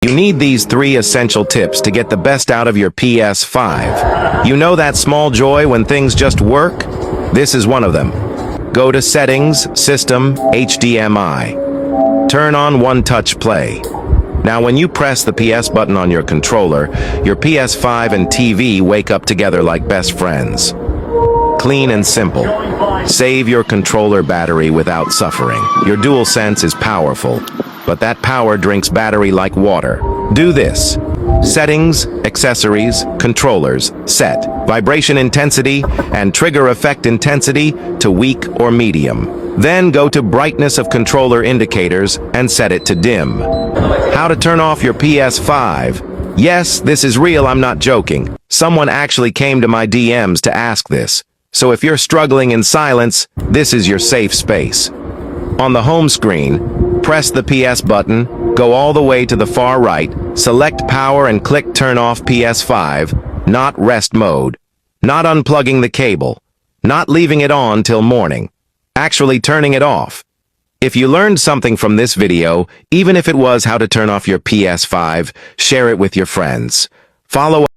You need these 3 essential tips to get the best out of your PS5. You know that small joy when things just work? This is one of them. Go to Settings, System, HDMI. Turn on One-Touch Play. Now when you press the PS button on your controller, your PS5 and TV wake up together like best friends. Clean and simple. Save your controller battery without suffering. Your DualSense is powerful, but that power drinks battery like water. Do this. Settings, Accessories, Controllers, Set Vibration Intensity and Trigger Effect Intensity to Weak or Medium. Then go to Brightness of Controller Indicators and set it to Dim. How to turn off your PS5? Yes, this is real, I'm not joking. Someone actually came to my DMs to ask this. So if you're struggling in silence, this is your safe space. On the home screen, press the PS button, go all the way to the far right, select Power and click Turn off PS5, not Rest mode, not unplugging the cable, not leaving it on till morning, actually turning it off. If you learned something from this video, even if it was how to turn off your PS5, share it with your friends. Follow